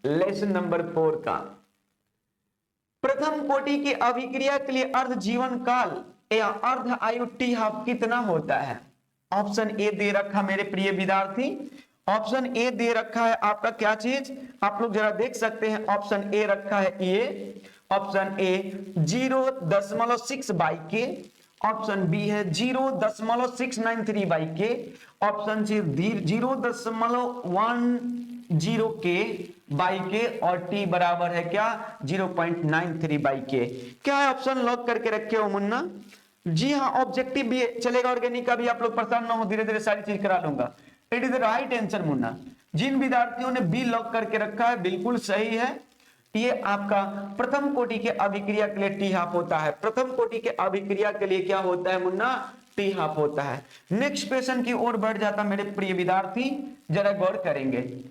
Lesson number 4 का। प्रथम कोटि की अभिक्रिया के लिए अर्ध जीवन काल या अर्ध आयु टी हाफ कितना होता है? ऑप्शन ए दे रखा मेरे प्रिय विद्यार्थी, ऑप्शन ए दे रखा है आपका क्या चीज, आप लोग जरा देख सकते हैं। ऑप्शन ए रखा है ए, ऑप्शन ए 0.6 बाई के, ऑप्शन बी है 0.693 बाई के, ऑप्शन सी 0.10 के बाई के, और टी बराबर है क्या 0.93 बाई के। क्या ऑप्शन लॉक करके रखे हो मुन्ना? जी हाँ, ऑब्जेक्टिव भी चलेगा, ऑर्गेनिक का भी, आप लोग परेशान ना हो, धीरे धीरे सारी चीज करा लूंगा। It is the right answer मुन्ना। जिन विद्यार्थियों ने बी लॉक करके रखा है बिल्कुल सही है। ये आपका प्रथम कोटि के अभिक्रिया के लिए टी हाफ होता है। प्रथम कोटि के अभिक्रिया के लिए क्या होता है मुन्ना? टी हाफ होता है। नेक्स्ट क्वेश्चन की ओर बढ़ जाता मेरे प्रिय विद्यार्थी, जरा गौर करेंगे।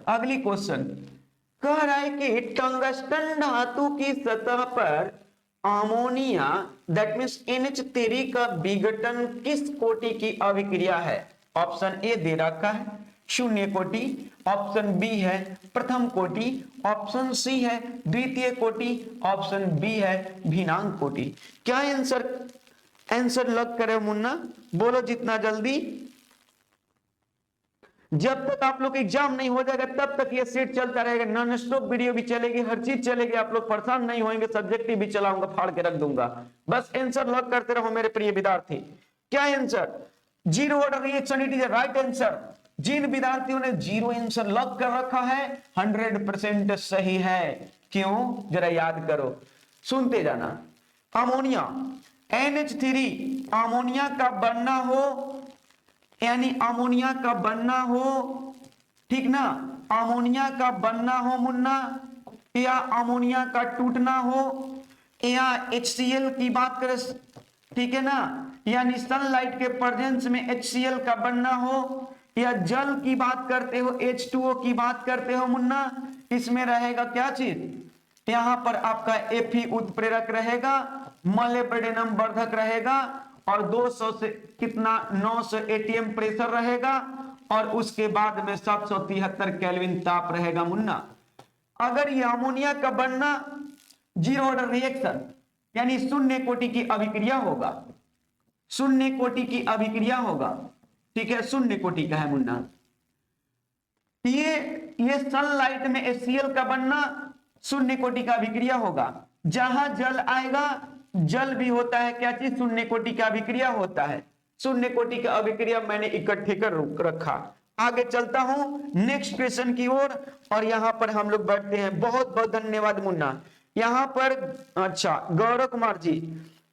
अगली क्वेश्चन कह रहा है कि टंगस्टन धातु की सतह पर अमोनिया दैट मीन्स NH3 का विघटन किस कोटि की अभिक्रिया है? ऑप्शन ए दे रखा है शून्य कोटि, ऑप्शन बी है प्रथम कोटि, ऑप्शन सी है द्वितीय कोटि, ऑप्शन बी है भिन्नांग कोटि। क्या आंसर लग करे मुन्ना? बोलो जितना जल्दी। जब तक आप लोग एग्जाम नहीं हो जाएगा तब तक ये सेट चलता रहेगा, नॉन स्टॉप वीडियो भी चलेगी, हर चीज चलेगी, आप लोग परेशान नहीं होंगे, सब्जेक्टिव भी चलाऊंगा, फाड़ के रख दूंगा। बस आंसर लॉक करते रहो मेरे प्रिय विद्यार्थी। क्या answer? Zero order reaction, it is right answer. जिन विद्यार्थियों ने जीरो आंसर लॉक कर रखा है 100% सही है। क्यों? जरा याद करो, सुनते जाना। अमोनिया NH3 अमोनिया का बनना हो, यानी अमोनिया का बनना हो, ठीक ना, अमोनिया का बनना हो मुन्ना, या अमोनिया का टूटना हो, या HCl की बात करें, ठीक है ना, यानी सनलाइट के प्रेजेंस में HCl का बनना हो, या जल की बात करते हो, H2O की बात करते हो मुन्ना, इसमें रहेगा क्या चीज? यहां पर आपका Fe उत्प्रेरक रहेगा, मॉलिब्डेनम वर्धक रहेगा, और 200 से कितना 900 ATM प्रेशर रहेगा, और उसके बाद में 773 केल्विन ताप रहेगा मुन्ना। अगर ये अमोनिया का बनना जीरो ऑर्डर रिएक्शन यानी शून्य कोटि की अभिक्रिया होगा, शून्य कोटि की अभिक्रिया होगा, ठीक है, शून्य कोटि का है मुन्ना। ये सनलाइट में HCl का बनना शून्य कोटि का अभिक्रिया होगा। जहां जल आएगा, जल भी होता है क्या चीज? शून्य कोटि का अभिक्रिया होता है। शून्य कोटि का अभिक्रिया मैंने इकट्ठे कर रखा। आगे चलता हूं नेक्स्ट क्वेश्चन की ओर, और यहां पर हम लोग बढ़ते हैं। बहुत बहुत धन्यवाद मुन्ना। यहां पर अच्छा गौरव कुमार जी,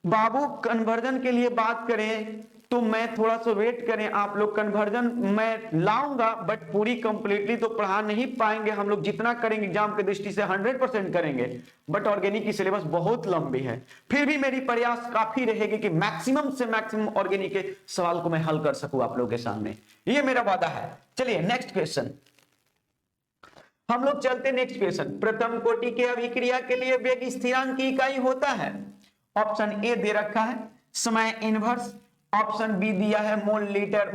बाबू कन्वर्जन के लिए बात करें तो मैं थोड़ा सा वेट करें, आप लोग कन्वर्जन मैं लाऊंगा, बट पूरी कंप्लीटली तो पढ़ा नहीं पाएंगे हम लोग। जितना करेंगे एग्जाम की दृष्टि से 100% करेंगे, बट ऑर्गेनिक की सिलेबस बहुत लंबी है। फिर भी मेरी प्रयास काफी रहेगी कि मैक्सिमम से मैक्सिमम ऑर्गेनिक के सवाल को मैं हल कर सकूं आप लोगों के सामने, ये मेरा वादा है। चलिए नेक्स्ट क्वेश्चन हम लोग चलते। नेक्स्ट क्वेश्चन, प्रथम कोटि के अभिक्रिया के लिए वेग स्थिरांक की इकाई होता है। ऑप्शन ए दे रखा है समय इनवर्स, ऑप्शन बी दिया है mole litre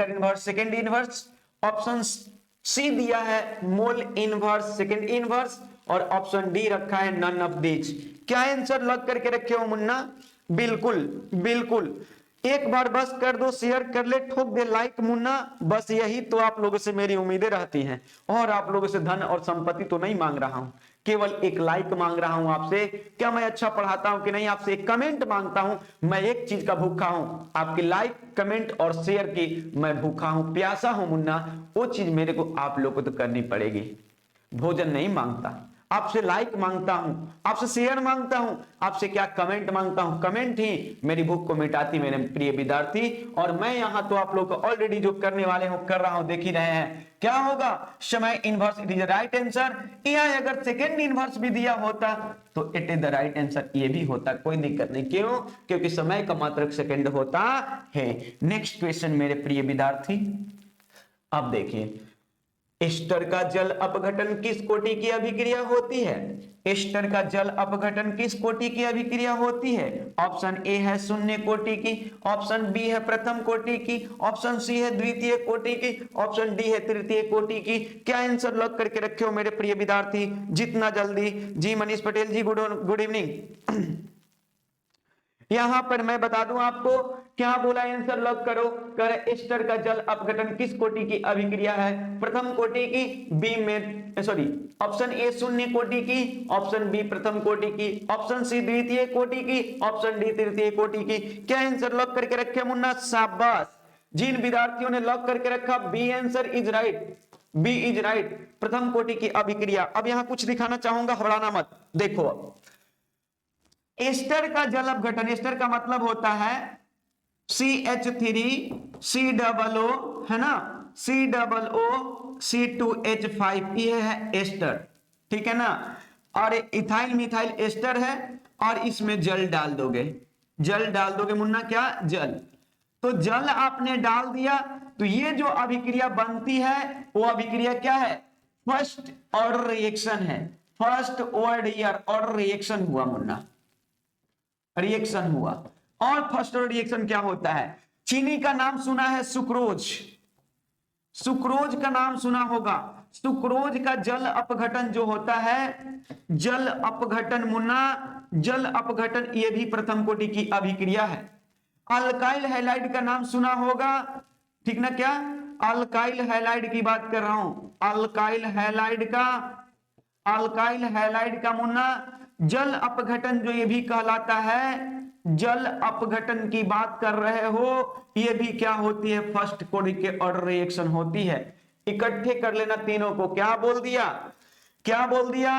inverse second inverse, option C दिया है मोल इनवर्स सेकेंड इनवर्स, और ऑप्शन डी रखा है नन ऑफ दीज। क्या आंसर लग करके रखे हो मुन्ना? बिल्कुल बिल्कुल, एक बार बस कर दो, शेयर कर ले, ठोक दे लाइक मुन्ना, बस यही तो आप लोगों से मेरी उम्मीदें रहती हैं। और आप लोगों से धन और संपत्ति तो नहीं मांग रहा हूं, केवल एक लाइक मांग रहा हूं आपसे। क्या मैं अच्छा पढ़ाता हूं कि नहीं, आपसे एक कमेंट मांगता हूं। मैं एक चीज का भूखा हूं, आपकी लाइक कमेंट और शेयर की मैं भूखा हूं, प्यासा हूं मुन्ना। वो चीज मेरे को आप लोगों को तो करनी पड़ेगी। भोजन नहीं मांगता, आपसे लाइक मांगता हूं, आपसे शेयर मांगता हूं, आपसे क्या कमेंट मांगता हूं। कमेंट ही मेरी भूख को मिटाती मेरे प्रिय विद्यार्थी। और मैं यहां तो आप लोग को ऑलरेडी जो करने वाले हूं कर रहा हूं, देख ही रहे हैं। क्या होगा? समय inverse, it is the right answer. या अगर सेकेंड इनवर्स भी दिया होता तो it is the right answer, ये भी होता, कोई दिक्कत नहीं। क्यों? क्योंकि समय का मात्रक सेकेंड होता है। नेक्स्ट क्वेश्चन मेरे प्रिय विद्यार्थी, अब देखिए एस्टर का जल अपघटन किस कोटि की अभिक्रिया होती है? एस्टर का जल अपघटन किस कोटि की अभिक्रिया होती है? ऑप्शन ए है शून्य कोटि की, ऑप्शन बी है प्रथम कोटि की, ऑप्शन सी है द्वितीय कोटि की, ऑप्शन डी है तृतीय कोटि की। क्या आंसर लॉक करके रखे हो मेरे प्रिय विद्यार्थी? जितना जल्दी। जी मनीष पटेल जी, गुड इवनिंग। यहां पर मैं बता दूं आपको, क्या बोला? आंसर लॉक करो। कर एस्टर का जल अपघटन किस कोटि की अभिक्रिया है? प्रथम कोटि की, बी में सॉरी ऑप्शन ए शून्य कोटि की, ऑप्शन बी प्रथम कोटि की, ऑप्शन सी द्वितीय कोटि की, ऑप्शन डी तृतीय कोटि की। क्या आंसर लॉक करके रखे मुन्ना? शाबाश। जिन विद्यार्थियों ने लॉक करके रखा B answer is right, B is right, प्रथम कोटि की अभिक्रिया। अब यहां कुछ दिखाना चाहूंगा, घबराना मत। देखो एस्टर का जल अपघटन, एस्टर का मतलब होता है CH3COO, है ना, COO C2H5, ये है एस्टर, ठीक है ना। और इथाइल मिथाइल एस्टर है, और इसमें जल डाल दोगे, जल डाल दोगे मुन्ना, क्या? जल। तो जल आपने डाल दिया, तो ये जो अभिक्रिया बनती है वो अभिक्रिया क्या है? फर्स्ट ऑर्डर रिएक्शन है, फर्स्ट ऑर्डर रिएक्शन हुआ मुन्ना, रिएक्शन हुआ। और फर्स्ट ऑर्डर रिएक्शन क्या होता है? चीनी का नाम सुना है सुक्रोज, सुक्रोज का नाम सुना होगा। सुक्रोज का जल अपघटन जो होता है, जल अपघटन मुन्ना, जल अपघटन, ये भी प्रथम कोटि की अभिक्रिया है। अल्काइल हैलाइड का नाम सुना होगा, ठीक ना? क्या अल्काइल हैलाइड की बात कर रहा हूं, अल्काइल हैलाइड का, अल्काइल हैलाइड का मुन्ना जल अपघटन जो ये भी कहलाता है, जल अपघटन की बात कर रहे हो, ये भी क्या होती है? फर्स्ट कोटि के ऑर्डर रिएक्शन होती है। इकट्ठे कर लेना तीनों को। क्या बोल दिया? क्या बोल दिया?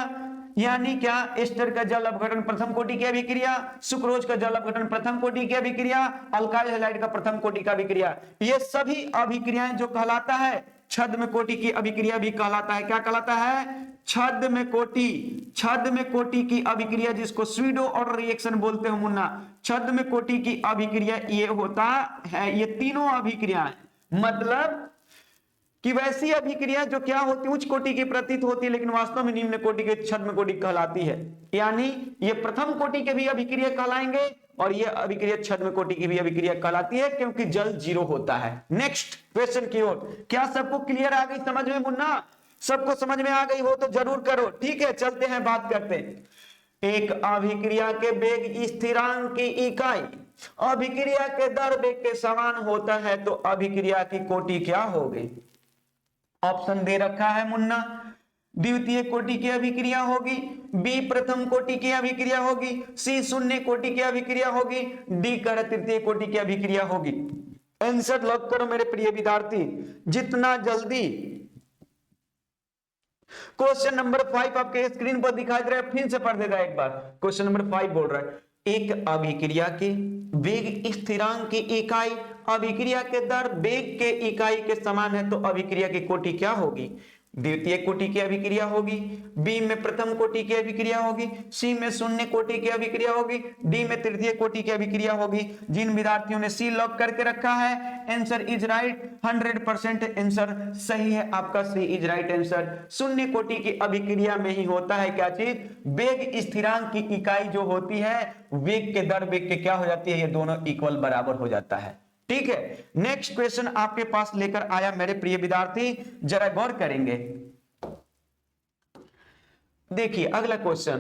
यानी क्या? एस्टर का जल अपघटन प्रथम कोटि की अभिक्रिया, सुक्रोज का जल अपघटन प्रथम कोटि की अभिक्रिया, अल्काइल हैलाइड का प्रथम कोटि का अभिक्रिया, ये सभी अभिक्रियाएं जो कहलाता है छद्म कोटि की अभिक्रिया भी कहलाता है। क्या कहलाता है? छद्म कोटि, छद्म कोटि की अभिक्रिया, जिसको स्यूडो ऑर्डर रिएक्शन बोलते हो मुन्ना। छद्म कोटि की अभिक्रिया ये होता है, ये तीनों अभिक्रियाएं, मतलब कि वैसी अभिक्रिया जो क्या होती है? उच्च कोटि की प्रतीत होती है, लेकिन वास्तव में निम्न कोटि के छद्म कोटि कहलाती है। यानी ये प्रथम कोटि के भी अभिक्रिया कहलाएंगे, और ये अभिक्रिया छद्म कोटि की भी अभिक्रिया कहलाती है, क्योंकि जल जीरो होता है। नेक्स्ट क्वेश्चन की ओर। क्या सबको क्लियर आ गई समझ में मुन्ना? सबको समझ में आ गई हो तो जरूर करो। ठीक है, चलते हैं, बात करते हैं। एक अभिक्रिया के वेग स्थिरांक की इकाई अभिक्रिया के दर वेग के समान होता है, तो अभिक्रिया की कोटि क्या होगी? ऑप्शन दे रखा है मुन्ना, द्वितीय कोटि की अभिक्रिया होगी, बी प्रथम कोटि की अभिक्रिया होगी, सी शून्य कोटि की अभिक्रिया होगी, डी कर तृतीय कोटि की अभिक्रिया होगी। आंसर लॉक करो मेरे प्रिय विद्यार्थी, जितना जल्दी। क्वेश्चन नंबर 5 आपके स्क्रीन पर दिखाई दे रहा है, फिर से पढ़ देगा एक बार। क्वेश्चन नंबर 5 बोल रहा है, एक अभिक्रिया के वेग स्थिरांक की इकाई अभिक्रिया के दर वेग के इकाई के समान है, तो अभिक्रिया की कोटि क्या होगी? द्वितीय कोटि की अभिक्रिया होगी, बी में प्रथम कोटि की अभिक्रिया होगी, सी में शून्य कोटि की अभिक्रिया होगी, डी में तृतीय कोटि की अभिक्रिया होगी। जिन विद्यार्थियों ने सी लॉक करके रखा है, आंसर इज राइट, 100% आंसर सही है आपका, सी इज राइट आंसर। शून्य कोटि की अभिक्रिया में ही होता है क्या चीज? वेग स्थिरांक की इकाई जो होती है, वेग के दर वेग के क्या हो जाती है? ये दोनों इक्वल बराबर हो जाता है। ठीक है, नेक्स्ट क्वेश्चन आपके पास लेकर आया मेरे प्रिय विद्यार्थी, जरा गौर करेंगे। देखिए अगला क्वेश्चन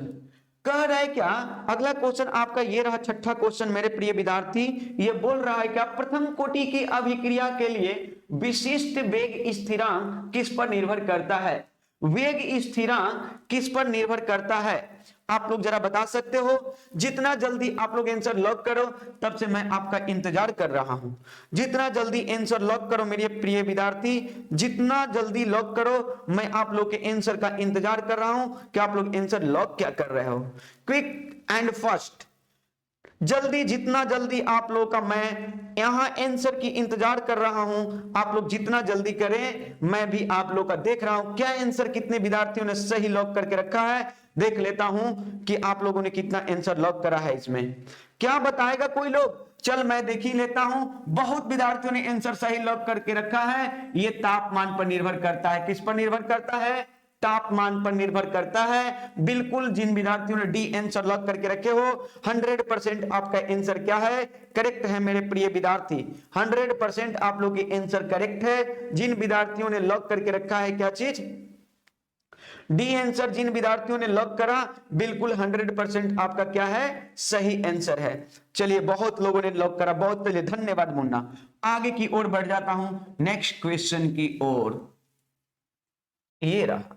कह रहा है क्या? अगला क्वेश्चन आपका ये रहा, छठा क्वेश्चन मेरे प्रिय विद्यार्थी। ये बोल रहा है क्या? प्रथम कोटि की अभिक्रिया के लिए विशिष्ट वेग स्थिरांक किस पर निर्भर करता है? वेग स्थिरांक किस पर निर्भर करता है? आप लोग जरा बता सकते हो? जितना जल्दी आप लोग आंसर लॉक करो, तब से मैं आपका इंतजार कर रहा हूं। जितना जल्दी आंसर लॉक करो मेरे प्रिय विद्यार्थी, जितना जल्दी लॉक करो, मैं आप लोग के आंसर का इंतजार कर रहा हूं कि आप लोग आंसर लॉक क्या कर रहे हो। क्विक एंड फास्ट, जल्दी, जितना जल्दी आप लोग का मैं यहां आंसर की इंतजार कर रहा हूं, आप लोग जितना जल्दी करें, मैं भी आप लोग का देख रहा हूं क्या आंसर कितने विद्यार्थियों ने सही लॉक करके रखा है। देख लेता हूं कि आप लोगों ने कितना आंसर लॉक करा है। इसमें क्या बताएगा कोई लोग? चल मैं देख ही लेता हूं। बहुत विद्यार्थियों ने आंसर सही लॉक करके रखा है। ये तापमान पर निर्भर करता है। किस पर निर्भर करता है? तापमान पर निर्भर करता है। बिल्कुल, जिन विद्यार्थियों ने डी आंसर लॉक करके रखे हो 100% आपका आंसर क्या है? करेक्ट है मेरे प्रिय विद्यार्थी। 100% आप लोग की आंसर करेक्ट है। जिन विद्यार्थियों ने लॉक करके रखा है क्या चीज? D answer. जिन विद्यार्थियों ने लॉक करा बिल्कुल 100% आपका क्या है? सही आंसर है। चलिए, बहुत लोगों ने लॉक करा, बहुत चलिए धन्यवाद मुन्ना। आगे की ओर बढ़ जाता हूं, नेक्स्ट क्वेश्चन की ओर। ये रहा,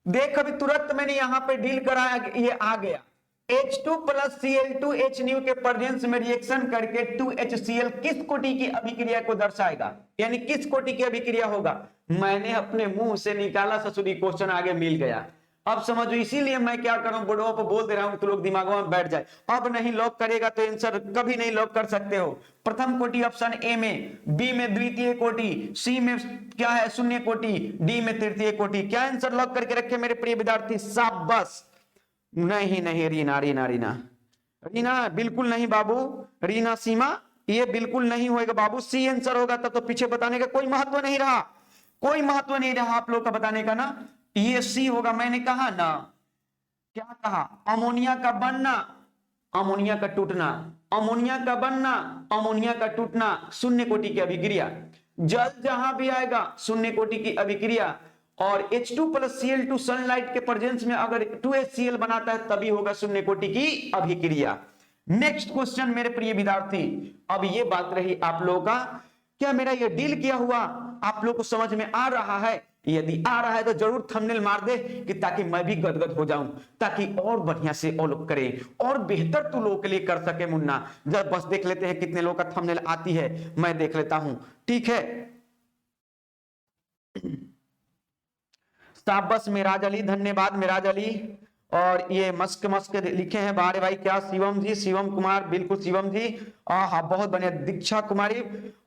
देख अभी तुरंत मैंने यहां पे डील कराया, ये आ गया। H2 plus Cl2 H new के प्रेजेंस में रिएक्शन करके 2HCl किस कोटि की अभिक्रिया को दर्शाएगा? यानी किस कोटि की अभिक्रिया होगा? मैंने अपने मुंह से निकाला ससुरी, क्वेश्चन आगे मिल गया। अब समझो, इसीलिए मैं क्या करूं, बोर्डों पर बोल दे रहा हूं तो लोग दिमागों में बैठ जाए। अब नहीं लॉक करेगा तो आंसर कभी नहीं लॉक कर सकते हो। प्रथम कोटि ऑप्शन ए में, बी में द्वितीय कोटि, सी में क्या है? शून्य कोटि, डी में तृतीय कोटि। क्या आंसर लॉक करके रखे मेरे प्रिय विद्यार्थी? शाबाश। नहीं नहीं, रीना रीना रीना रीना बिल्कुल नहीं बाबू। रीना सीमा, ये बिल्कुल नहीं होगा बाबू। सी आंसर होगा तब तो पीछे बताने का कोई महत्व नहीं रहा। कोई महत्व नहीं रहा आप लोग का बताने का ना। ये सी होगा। मैंने कहा ना, क्या कहा? अमोनिया का बनना, अमोनिया का टूटना, अमोनिया का बनना, अमोनिया का टूटना, शून्य कोटि की अभिक्रिया। जल जहां भी आएगा शून्य कोटि की अभिक्रिया। और H2 प्लस Cl2 सनलाइट के प्रेजेंस में अगर 2HCl बनाता है तभी होगा शून्य कोटि की अभिक्रिया। नेक्स्ट क्वेश्चन मेरे प्रिय विद्यार्थी। अब ये बात रही आप लोगों का, क्या मेरा ये डील किया हुआ आप लोग को समझ में आ रहा है? यदि आ रहा है तो जरूर थंबनेल मार दे, कि ताकि मैं भी गदगद हो जाऊं, ताकि और बढ़िया से और लोग करें और बेहतर तू लोगों के लिए कर सके। मुन्ना जब बस देख लेते हैं कितने लोग का थंबनेल आती है, मैं देख लेता हूं, ठीक है। शाबाश मिराज अली, धन्यवाद मिराज अली। और ये मस्क मस्क लिखे हैं बारे भाई, क्या शिवम जी, शिवम कुमार, बिल्कुल शिवम जी। हाँ बहुत बढ़िया, दीक्षा कुमारी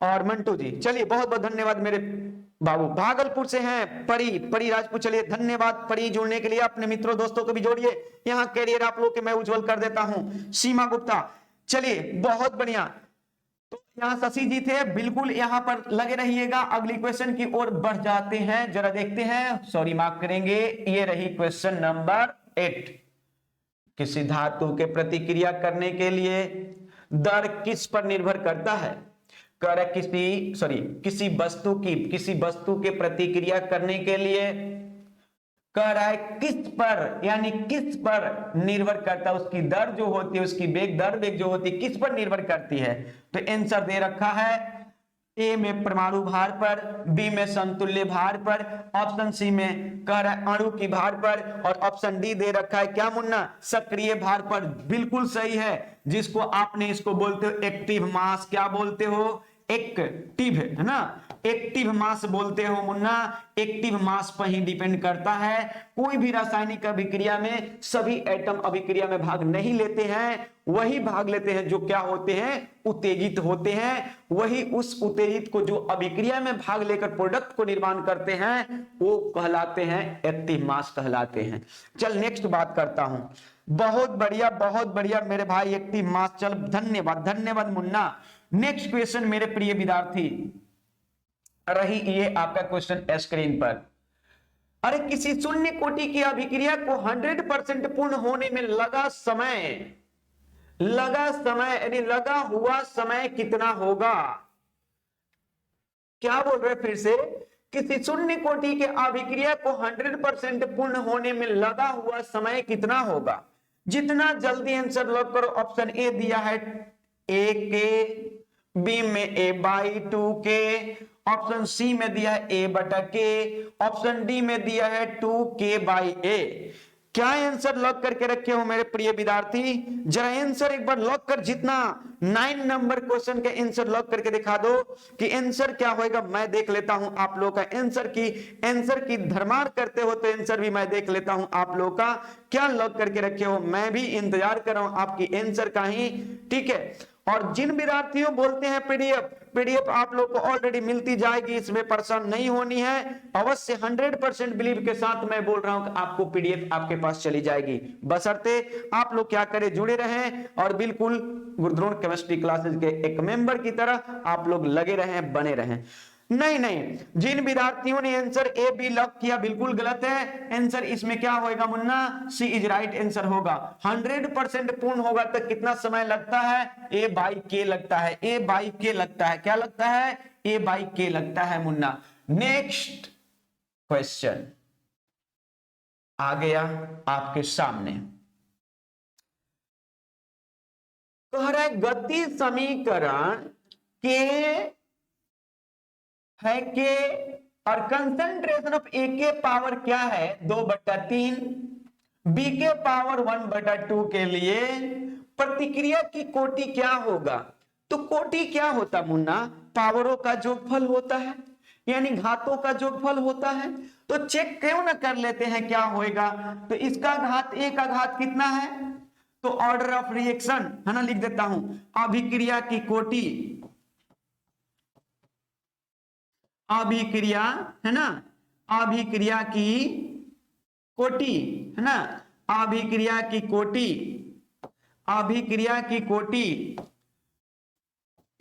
और मंटू जी, चलिए बहुत बहुत धन्यवाद मेरे बाबू। भागलपुर से हैं परी राजपूत, चलिए धन्यवाद परी जुड़ने के लिए। अपने मित्रों दोस्तों को भी जोड़िए, यहाँ कैरियर आप लोग के मैं उज्जवल कर देता हूँ। सीमा गुप्ता, चलिए बहुत बढ़िया। तो यहाँ शशि जी थे, बिल्कुल यहाँ पर लगे रहिएगा। अगली क्वेश्चन की ओर बढ़ जाते हैं, जरा देखते हैं, सॉरी माफ करेंगे। ये रही क्वेश्चन नंबर 8। किसी धातु के प्रतिक्रिया करने के लिए दर किस पर निर्भर करता है? कर किसी वस्तु के प्रतिक्रिया करने के लिए कह रहा है किस पर, यानी किस पर निर्भर करता है? उसकी दर जो होती है, उसकी वेग जो होती है, किस पर निर्भर करती है? तो आंसर दे रखा है ए में परमाणु भार पर, बी में समतुल्य भार पर, ऑप्शन सी में कह रहा है अणु की भार पर, और ऑप्शन डी दे रखा है क्या मुन्ना? सक्रिय भार पर। बिल्कुल सही है, जिसको आपने इसको बोलते हो एक्टिव मास। क्या बोलते हो? एक्टिव, है ना, एक्टिव मास बोलते हो मुन्ना। एक्टिव मास पर ही डिपेंड करता है। कोई भी रासायनिक अभिक्रिया में सभी एटम अभिक्रिया में भाग नहीं लेते हैं, वही भाग लेते हैं जो क्या होते हैं? उत्तेजित होते हैं। वही उस उत्तेजित को जो अभिक्रिया में भाग लेकर प्रोडक्ट को निर्माण करते हैं वो कहलाते हैं एक्टिव मास कहलाते हैं। चल नेक्स्ट बात करता हूं। बहुत बढ़िया मेरे भाई, एक्टिव मास। चल धन्यवाद मुन्ना। नेक्स्ट क्वेश्चन मेरे प्रिय विद्यार्थी रही ये आपका क्वेश्चन स्क्रीन पर। अरे किसी शून्य कोटि की अभिक्रिया को 100% पूर्ण होने में लगा समय यानी लगा हुआ समय कितना होगा? क्या बोल रहे फिर से? किसी शून्य कोटि के अभिक्रिया को 100% पूर्ण होने में लगा हुआ समय कितना होगा? जितना जल्दी आंसर लॉक करो। ऑप्शन ए दिया है ए के, बी में a/2 के, ऑप्शन सी में दिया है a/k, ऑप्शन डी में दिया है 2k/a। क्या आंसर लॉक करके रखे हो मेरे प्रिय विद्यार्थी? जरा आंसर एक बार लॉक कर, जितना 9 नंबर क्वेश्चन का आंसर लॉक करके दिखा दो कि आंसर क्या होगा। मैं देख लेता हूं आप लोग का आंसर की धरमार करते हो तो आंसर भी मैं देख लेता हूं आप लोग का क्या लॉक करके रखे हो। मैं भी इंतजार कर रहा हूं आपकी आंसर का ही, ठीक है। और जिन विद्यार्थियों बोलते हैं पीडीएफ आप लोग को ऑलरेडी मिलती जाएगी, इसमें परेशान नहीं होनी है। अवश्य 100% बिलीव के साथ मैं बोल रहा हूं कि आपको पीडीएफ आपके पास चली जाएगी, बशर्ते आप लोग क्या करें, जुड़े रहें और बिल्कुल गुरुद्रोण केमिस्ट्री क्लासेस के एक मेंबर की तरह आप लोग लगे रहें, बने रहें। नहीं, जिन विद्यार्थियों ने आंसर ए बी लॉक किया बिल्कुल गलत है। आंसर इसमें क्या होगा मुन्ना, सी इज राइट आंसर होगा। 100% पूर्ण होगा तो कितना समय लगता है, ए बाई के लगता है, ए बाई के लगता है, क्या लगता है, ए बाई के लगता है मुन्ना। नेक्स्ट क्वेश्चन आ गया आपके सामने, कह रहा है गति समीकरण के है के और कंसंट्रेशन ऑफ ए के पावर क्या है 2/3, बी के पावर 1/2 के लिए प्रतिक्रिया की कोटि क्या होगा। तो कोटि क्या होता मुन्ना, पावरों का जोगफल होता है, यानी घातों का जोगफल होता है। तो चेक क्यों ना कर लेते हैं क्या होएगा। तो इसका घात ए का घात कितना है, तो ऑर्डर ऑफ रिएक्शन है ना, लिख देता हूं, अभिक्रिया की कोटि, अभिक्रिया है ना, अभिक्रिया की कोटि है ना, अभिक्रिया की कोटि, अभिक्रिया की कोटि।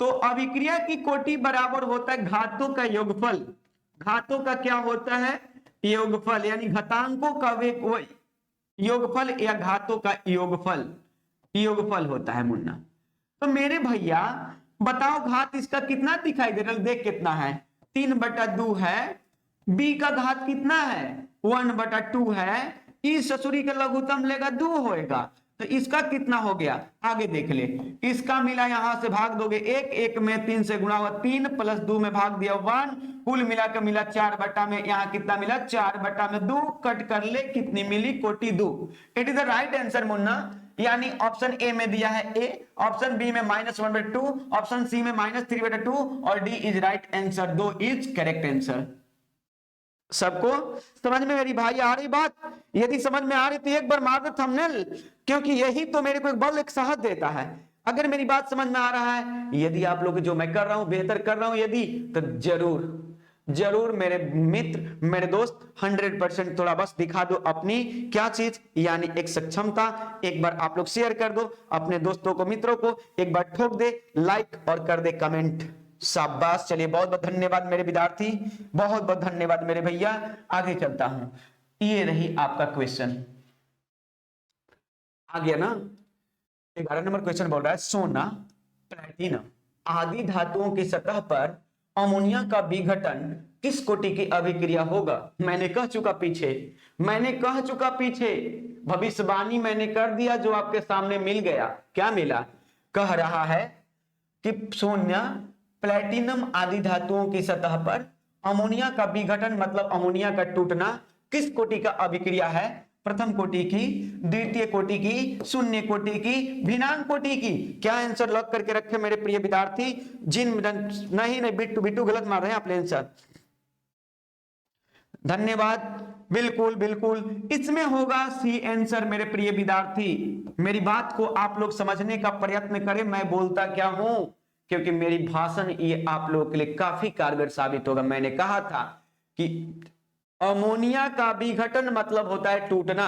तो अभिक्रिया की कोटि बराबर होता है घातों का योगफल, घातों का क्या होता है, योगफल, यानी घातांकों का योगफल या घातों का योगफल, योगफल होता है मुन्ना। तो मेरे भैया बताओ घात इसका कितना दिखाई दे रहा है, देख कितना है, 3/2 है, बी का घात कितना है 1/2 है, इस ससुरी का लघुत्तम लेगा 2 होएगा, तो इसका कितना हो गया, आगे देख ले, इसका मिला यहां से भाग दोगे 1 में 3 से गुणा हुआ 3 प्लस 2 में भाग दिया 1, कुल मिलाकर मिला 4 में, यहां कितना मिला 4/2, कट कर ले कितनी मिली, कोटि 2। It is the right answer Munna, यानी ऑप्शन ए में दिया है ए, ऑप्शन बी में -1/2, ऑप्शन सी में -3/2 और D is right answer, 2 is correct answer. सबको समझ में मेरी भाई आ रही बात, यदि समझ में आ रही तो एक बार मार दो थंबनेल, क्योंकि यही तो मेरे को एक बल एक साहस देता है। अगर मेरी बात समझ में आ रहा है, यदि आप लोग जो मैं कर रहा हूं बेहतर कर रहा हूं यदि, तो जरूर जरूर मेरे मित्र मेरे दोस्त 100% थोड़ा बस दिखा दो अपनी क्या चीज, यानी एक सक्षमता, एक बार आप लोग शेयर कर दो अपने दोस्तों को, मित्रों को, एक बार ठोक दे लाइक और कर दे कमेंट, शाबाश। चलिए बहुत बहुत धन्यवाद मेरे विद्यार्थी, बहुत बहुत धन्यवाद मेरे भैया। आगे चलता हूं, ये रही आपका क्वेश्चन, आ गया ना। 11 नंबर क्वेश्चन बोल रहा है सोना प्लैटिनम आदि धातुओं की सतह पर अमोनिया का विघटन किस कोटि की अभिक्रिया होगा। मैंने कह चुका पीछे, भविष्यवाणी मैंने कर दिया, जो आपके सामने मिल गया। क्या मिला, कह रहा है कि सोना प्लैटिनम आदि धातुओं की सतह पर अमोनिया का विघटन मतलब अमोनिया का टूटना किस कोटि का अभिक्रिया है, प्रथम कोटि की, द्वितीय कोटि की, शून्य कोटि की, भिन्नांग कोटि की। क्या आंसर लॉक करके रखे मेरे प्रिय विद्यार्थी, जिन नहीं बिट्टू गलत मार रहे हैं आप आंसर, धन्यवाद। बिल्कुल बिल्कुल इसमें होगा सी आंसर मेरे प्रिय विद्यार्थी। मेरी बात को आप लोग समझने का प्रयत्न करें, मैं बोलता क्या हूं, क्योंकि मेरी भाषण ये आप लोगों के लिए काफी कारगर साबित होगा। मैंने कहा था कि अमोनिया का विघटन मतलब होता है टूटना,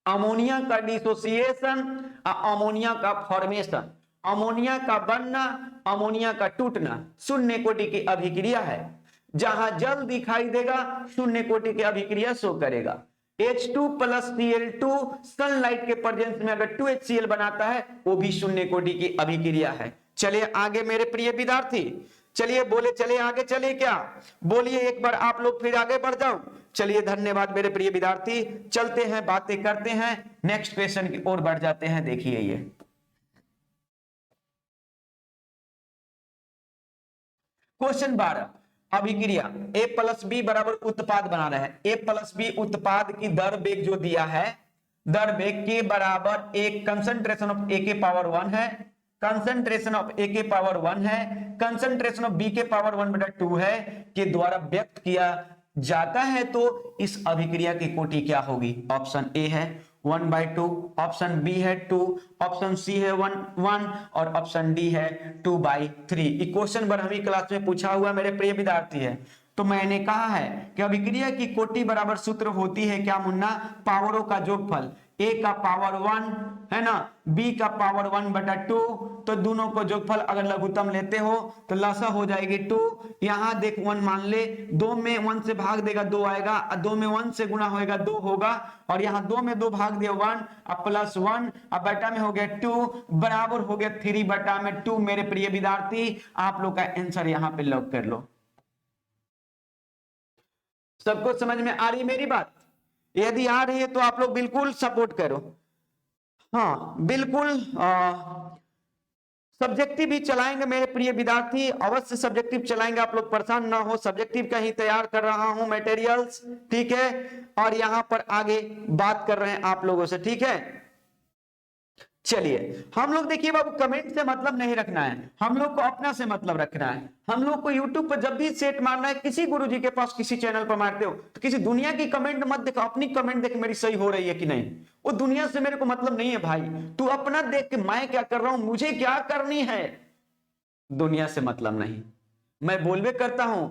अमोनिया का डिसोसिएशन, अमोनिया का फॉर्मेशन, अमोनिया का बनना, अमोनिया का टूटना शून्य कोटि की अभिक्रिया है। जहां जल दिखाई देगा शून्य कोटि की अभिक्रिया शो करेगा। H2 + Cl2 सनलाइट के प्रेजेंस में अगर 2HCl बनाता है वो भी शून्य कोटि की अभिक्रिया है। चलिए आगे मेरे प्रिय विद्यार्थी, चलिए बोले, चले आगे, चले क्या बोलिए एक बार आप लोग, फिर आगे बढ़ जाओ। चलिए धन्यवाद मेरे प्रिय विद्यार्थी, चलते हैं बातें करते हैं, नेक्स्ट क्वेश्चन की ओर बढ़ जाते हैं। देखिए ये क्वेश्चन 12, अभिक्रिया A + B बराबर उत्पाद बना रहे हैं। A + B उत्पाद की दर बेग जो दिया है, दर बेग के बराबर एक कंसंट्रेशन ऑफ A के पावर 1 है, कंसंट्रेशन ऑफ A के पावर 1 है, कंसंट्रेशन ऑफ B के पावर 1/2 है, के द्वारा व्यक्त किया जाता है। तो इस अभिक्रिया की कोटि क्या होगी, ऑप्शन ए है 1/2, ऑप्शन बी है 2, ऑप्शन सी है 1 और ऑप्शन डी है 2/3। ये क्वेश्चन बरहवीं क्लास में पूछा हुआ मेरे प्रिय विद्यार्थी है। तो मैंने कहा है कि अभिक्रिया की कोटि बराबर सूत्र होती है क्या मुन्ना, पावरों का जोगफल, a का पावर 1 है ना, b का पावर 1/2, तो दोनों को जोगफल अगर लघुत्तम लेते हो तो लसा हो जाएगी 2। यहां देख 1 मान ले, 2 में 1 से भाग देगा 2 आएगा, 2 में 1 से गुना होएगा 2 होगा, और यहाँ 2 में 2 भाग दिया 1, अब +1, अब बटा में हो गया 2 बराबर हो गया 3/2। मेरे प्रिय विद्यार्थी आप लोग का आंसर यहाँ पे लॉक कर लो। सबको समझ में आ रही मेरी बात? यदि आ रही है तो आप लोग बिल्कुल सपोर्ट करो। हाँ बिल्कुल सब्जेक्टिव भी चलाएंगे मेरे प्रिय विद्यार्थी, अवश्य सब्जेक्टिव चलाएंगे, आप लोग परेशान ना हो। सब्जेक्टिव का ही तैयार कर रहा हूं मटेरियल्स, ठीक है, और यहां पर आगे बात कर रहे हैं आप लोगों से, ठीक है। चलिए हम लोग देखिए बाबू, कमेंट से मतलब नहीं रखना है, हम लोग को अपना से मतलब रखना है। हम लोग को यूट्यूब पर जब भी सेट मारना है, किसी गुरुजी के पास किसी चैनल पर मारते हो तो किसी दुनिया की कमेंट मत देखो, अपनी कमेंट देख मेरी सही हो रही है कि नहीं। वो दुनिया से मेरे को मतलब नहीं है भाई, तू अपना देख के मैं क्या कर रहा हूं, मुझे क्या करनी है, दुनिया से मतलब नहीं। मैं बोलबे करता हूं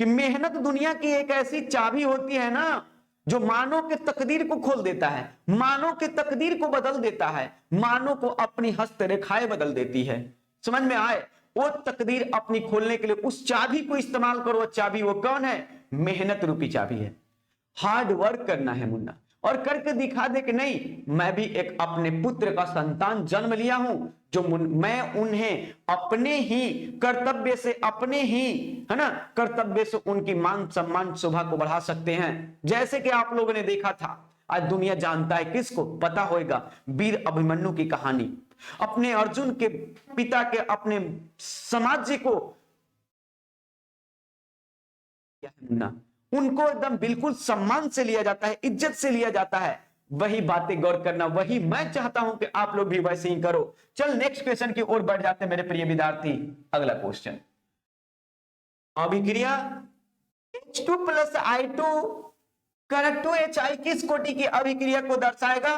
कि मेहनत दुनिया की एक ऐसी चाबी होती है ना, जो मानव के तकदीर को खोल देता है, मानव के तकदीर को बदल देता है, मानव को अपनी हस्तरेखाएं बदल देती है। समझ में आए? वो तकदीर अपनी खोलने के लिए उस चाबी को इस्तेमाल करो। चाबी वो कौन है? मेहनत रूपी चाबी है। हार्ड वर्क करना है मुन्ना, और करके दिखा दे कि नहीं मैं भी एक अपने पुत्र का संतान जन्म लिया हूं, जो मैं उन्हें अपने ही कर्तव्य से, अपने ही है ना कर्तव्य से उनकी मान सम्मान शोभा को बढ़ा सकते हैं। जैसे कि आप लोगों ने देखा था, आज दुनिया जानता है, किसको पता होगा, वीर अभिमन्यु की कहानी, अपने अर्जुन के पिता के अपने समाज को ना, उनको एकदम बिल्कुल सम्मान से लिया जाता है, इज्जत से लिया जाता है। वही बातें गौर करना, वही मैं चाहता हूं कि आप लोग भी वैसे ही करो। चल नेक्स्ट क्वेश्चन की ओर बढ़ जाते हैं मेरे प्रिय विद्यार्थी। अगला क्वेश्चन, अभिक्रिया H2 + I2 2HI किस कोटि की अभिक्रिया को दर्शाएगा?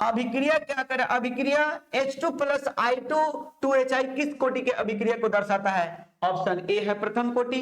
अभिक्रिया क्या करे, अभिक्रिया H2 + I2 2HI किस कोटि के अभिक्रिया को दर्शाता है? ऑप्शन ए है प्रथम कोटि,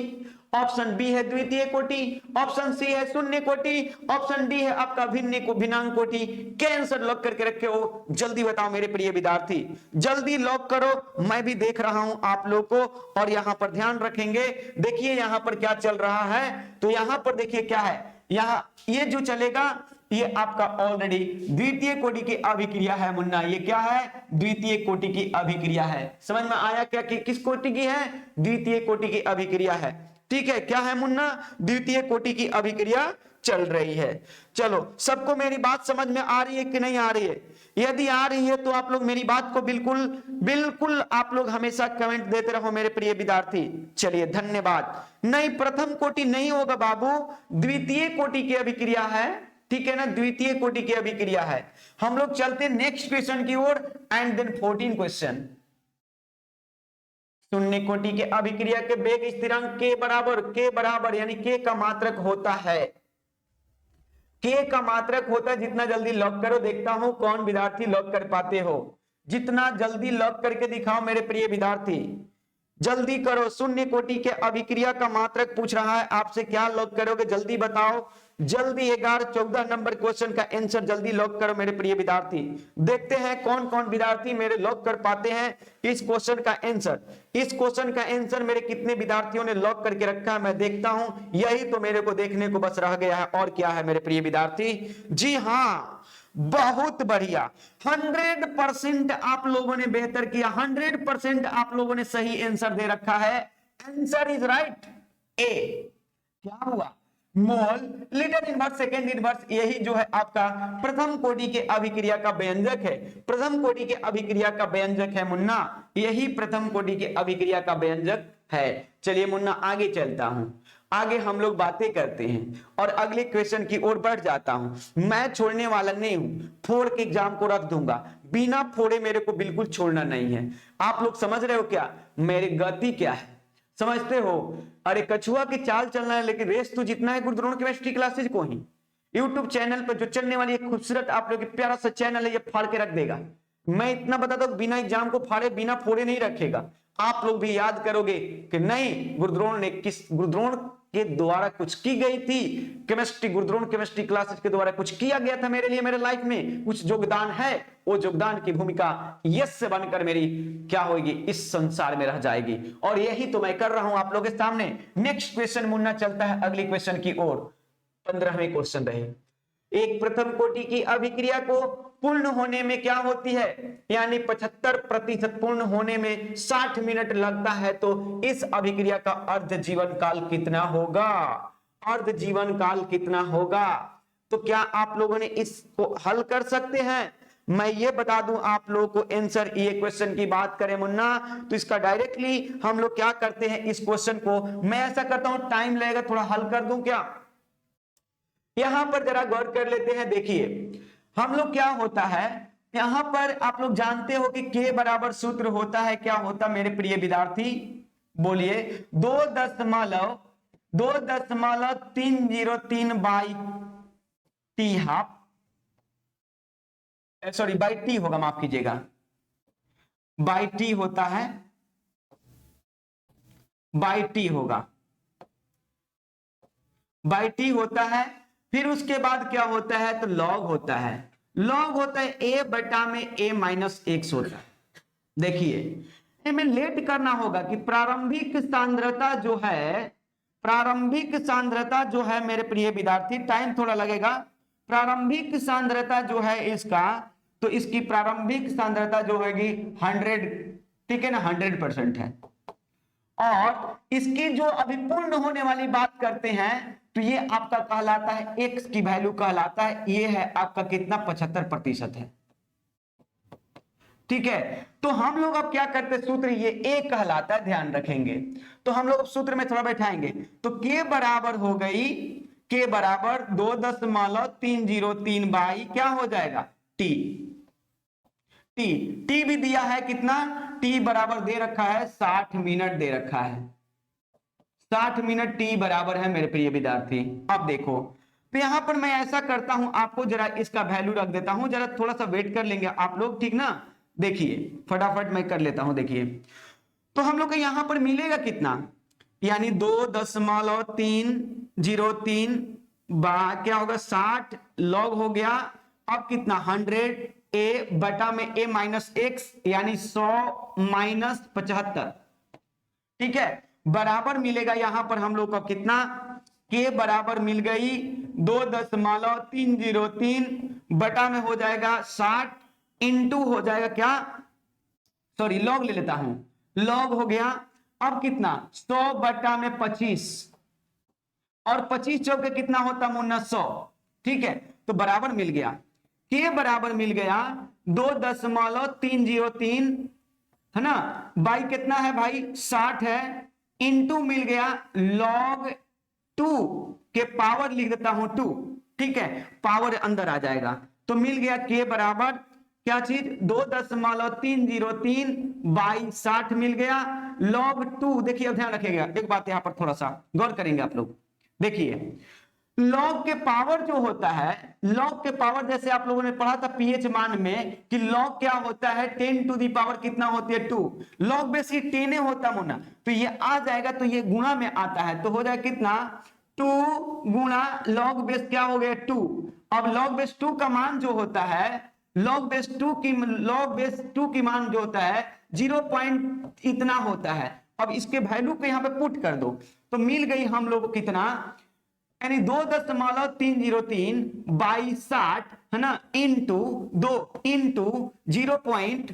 ऑप्शन बी है द्वितीय कोटि, ऑप्शन सी है शून्य कोटि, ऑप्शन डी है आपका भिन्नांग कोटि। क्या आंसर लॉक करके रखे हो? जल्दी बताओ मेरे प्रिय विद्यार्थी, जल्दी लॉक करो। मैं भी देख रहा हूं आप लोग को, और यहां पर ध्यान रखेंगे। देखिए यहां पर क्या चल रहा है, तो यहां पर देखिए क्या है, यहां ये जो चलेगा ये आपका ऑलरेडी द्वितीय कोटि की अभिक्रिया है मुन्ना। ये क्या है? द्वितीय कोटि की अभिक्रिया है। समझ में आया क्या कि किस कोटि की है? द्वितीय कोटि की अभिक्रिया है। ठीक है, क्या है मुन्ना? द्वितीय कोटि की अभिक्रिया चल रही है। चलो सबको मेरी बात समझ में आ रही है कि नहीं आ रही है? यदि आ रही है तो आप लोग मेरी बात को बिल्कुल बिल्कुल आप लोग हमेशा कमेंट देते रहो मेरे प्रिय विद्यार्थी। चलिए धन्यवाद। नहीं, प्रथम कोटि नहीं होगा बाबू, द्वितीय कोटि की अभिक्रिया है, ठीक है ना, द्वितीय कोटि की अभिक्रिया है। हम लोग चलते हैं नेक्स्ट क्वेश्चन की ओर, एंड देन 14 क्वेश्चन। शून्य कोटि के अभिक्रिया के वेग स्थिरांक के बराबर यानी के का मात्रक होता है, के का मात्रक होता है। जितना जल्दी लॉक करो, देखता हूं कौन विद्यार्थी लॉक कर पाते हो। जितना जल्दी लॉक करके दिखाओ मेरे प्रिय विद्यार्थी, जल्दी करो। शून्य कोटि के अभिक्रिया का मात्रक पूछ रहा है आपसे, क्या लॉक करोगे? जल्दी बताओ, जल्दी 11-14 नंबर क्वेश्चन का आंसर जल्दी लॉक करो मेरे प्रिय विद्यार्थी। देखते हैं कौन कौन विद्यार्थी मेरे लॉक कर पाते हैं इस क्वेश्चन का आंसर। इस क्वेश्चन का आंसर मेरे कितने विद्यार्थियों ने लॉक करके रखा है मैं देखता हूं। यही तो मेरे को देखने को बस रह गया है, और क्या है मेरे प्रिय विद्यार्थी? जी हाँ, बहुत बढ़िया, 100% आप लोगों ने बेहतर किया, 100% आप लोगों ने सही आंसर दे रखा है। आंसर इज राइट, ए। क्या हुआ? मोल, लिटिल इनवर्स, सेकेंड इनवर्स, यही जो है आपका प्रथम कोटि के अभिक्रिया का व्यंजक है। प्रथम कोटि के अभिक्रिया का व्यंजक है मुन्ना, यही प्रथम कोटि के अभिक्रिया का व्यंजक है। चलिए मुन्ना आगे चलता हूं, आगे हम लोग बातें करते हैं और अगले क्वेश्चन की ओर बढ़ जाता हूं। मैं छोड़ने वाला नहीं हूं, फोड़ के एग्जाम को रख दूंगा, बिना फोड़े मेरे को बिल्कुल छोड़ना नहीं है। आप लोग समझ रहे हो क्या मेरी गति क्या है? समझते हो? अरे कछुआ की चाल चलना है, लेकिन रेस तो जितना है गुरुद्रोण केमिस्ट्री क्लासेज को ही, यूट्यूब चैनल पर जो चलने वाली एक खूबसूरत आप लोग प्यारा सा चैनल है, ये फाड़ के रख देगा। मैं इतना बताता हूं, बिना एग्जाम को फाड़े बिना फोड़े नहीं रखेगा। आप लोग भी याद करोगे कि नहीं गुरुद्रोण ने गुरुद्रोण के द्वारा कुछ की गई थी केमिस्ट्री, गुरुद्रोण केमिस्ट्री क्लासेस के द्वारा कुछ किया गया था मेरे लिए, मेरे लाइफ में कुछ योगदान है, वो योगदान की भूमिका यस से बनकर मेरी क्या होगी, इस संसार में रह जाएगी। और यही तो मैं कर रहा हूं आप लोगों के सामने। नेक्स्ट क्वेश्चन मुन्ना चलता है अगली क्वेश्चन की ओर। 15वें क्वेश्चन रहे, एक प्रथम कोटि की अभिक्रिया को पूर्ण होने में क्या होती है, यानी 75% पूर्ण होने में 60 मिनट लगता है, तो इस अभिक्रिया का अर्ध जीवन काल कितना होगा, अर्ध जीवन काल कितना होगा। तो क्या आप लोगों ने इसको हल कर सकते हैं? मैं ये बता दूं आप लोगों को आंसर, ये क्वेश्चन की बात करें मुन्ना तो इसका डायरेक्टली हम लोग क्या करते हैं, इस क्वेश्चन को मैं ऐसा करता हूं, टाइम लगेगा थोड़ा, हल कर दूं क्या? यहां पर जरा गौर कर लेते हैं। देखिए हम लोग क्या होता है, यहां पर आप लोग जानते हो कि के बराबर सूत्र होता है, क्या होता मेरे प्रिय विद्यार्थी, बोलिए 2.303 by T half, sorry by T होगा, माफ कीजिएगा, बाई टी होता है, बाई टी होगा, बाई टी होता है। फिर उसके बाद क्या होता है, तो लॉग होता है, लॉग होता है a बटा में a माइनस x होता है। देखिए में लेट करना होगा कि प्रारंभिक सांद्रता जो है, प्रारंभिक सांद्रता जो है मेरे प्रिय विद्यार्थी, टाइम थोड़ा लगेगा, प्रारंभिक सांद्रता जो है इसका, तो इसकी प्रारंभिक सांद्रता जो होगी 100, ठीक है ना, 100% है। और इसकी जो अभी पूर्ण होने वाली बात करते हैं, तो ये आपका कहलाता है x की वैल्यू कहलाता है, ये है आपका कितना, 75% है, ठीक है। तो हम लोग अब क्या करते, सूत्र ये a कहलाता है, ध्यान रखेंगे। तो हम लोग सूत्र में थोड़ा बैठाएंगे, तो k बराबर हो गई, k बराबर 2.303 बाई क्या हो जाएगा, t, t भी दिया है कितना, t बराबर दे रखा है 60 मिनट दे रखा है, 60 मिनट t बराबर है मेरे प्रिय विद्यार्थी। अब देखो, तो यहां पर मैं ऐसा करता हूं, आपको जरा इसका वैल्यू रख देता हूं, जरा थोड़ा सा वेट कर लेंगे आप लोग, ठीक ना। देखिए फटाफट मैं कर लेता हूं। देखिए तो हम लोग को यहां पर मिलेगा कितना, यानी 2.303 क्या होगा, 60 लॉग हो गया, अब कितना 100 a बटा में a माइनस x, यानी 100 माइनस 75, ठीक है, बराबर मिलेगा यहां पर हम लोग को कितना, k बराबर मिल गई 2.303 बटा में हो जाएगा 60, इंटू हो जाएगा क्या, सॉरी लॉग ले लेता हूं, लॉग हो गया, अब कितना 100 बटा में 25, और 25 चौके कितना होता मुन्ना 100, ठीक है, तो बराबर मिल गया, के बराबर मिल गया 2.303 है ना, बाई कितना है भाई 60 है, इंटू मिल गया log 2 के पावर लिख देता हूं 2, ठीक है, पावर अंदर आ जाएगा, तो मिल गया के बराबर क्या चीज 2.303 बाई 60 मिल गया, log 2। देखिए ध्यान रखिएगा एक बात, यहां पर थोड़ा सा गौर करेंगे आप लोग। देखिए लॉग के पावर जो होता है, लॉग के पावर जैसे आप लोगों ने पढ़ा था पीएच मान में कि लॉग क्या होता है 10 टू दी पावर कितना होती है 2, लॉग बेसिक 10 होता मुन्ना, तो ये आ जाएगा, तो ये गुणा में आता है, तो हो जाएगा कितना 2 गुणा लॉग बेस क्या हो गया 2। अब लॉग बेस 2 का मान जो होता है, लॉग बेस 2 की मान जो होता है 0 पॉइंट इतना होता है। अब इसके वैल्यू को यहाँ पे पुट कर दो, तो मिल गई हम लोग को कितना, यानी 2.303 बाई 60 है ना, इंटू 2 इंटू 0 पॉइंट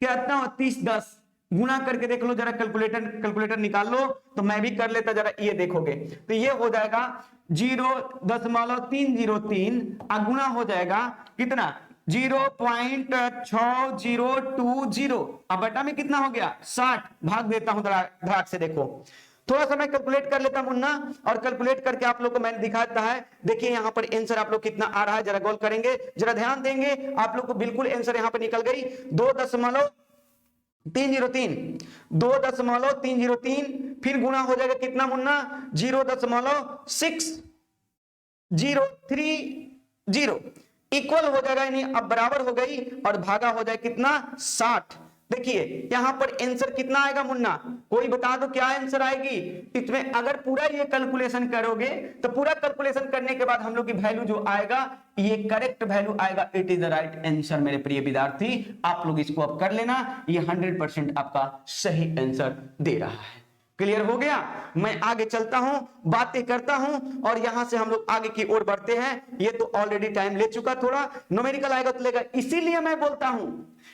कितना हो 30, गुणा करके देख लो जरा, कैलकुलेटर निकाल लो, तो मैं भी कर लेता, जरा ये देखोगे तो ये हो जाएगा 0.303 गुणा हो जाएगा कितना 0.6020। अब बटा में कितना हो गया 60, भाग देता हूं धड़ाक से, देखो थोड़ा सा मैं कैलकुलेट कर लेता मुन्ना, और कैलकुलेट करके आप लोग को मैंने दिखाता है। देखिए यहां पर आंसर आप लोग कितना आ रहा है, जरा गौर करेंगे, जरा ध्यान देंगे, आप लोग को बिल्कुल आंसर यहां पर निकल गई 2.303, फिर गुणा हो जाएगा कितना मुन्ना 0.6 030 इक्वल हो जाएगा, यानी अब बराबर हो गई और भागा हो जाए कितना 60। देखिए यहां पर आंसर कितना आएगा मुन्ना, कोई बता दो क्या आंसर आएगी इसमें। अगर पूरा ये कैलकुलेशन करोगे तो पूरा कैलकुलेशन करने के बाद हम लोग की वैल्यू जो आएगा ये करेक्ट वैल्यू आएगा। It is the right answer मेरे प्रिय विद्यार्थी, आप लोग इसको अब कर लेना, ये 100% आपका सही आंसर दे रहा है। क्लियर हो गया। मैं आगे चलता हूं, बातें करता हूं और यहां से हम लोग आगे की ओर बढ़ते हैं। ये तो ऑलरेडी टाइम ले चुका, थोड़ा न्यूमेरिकल आएगा तो लेगा, इसीलिए मैं बोलता हूं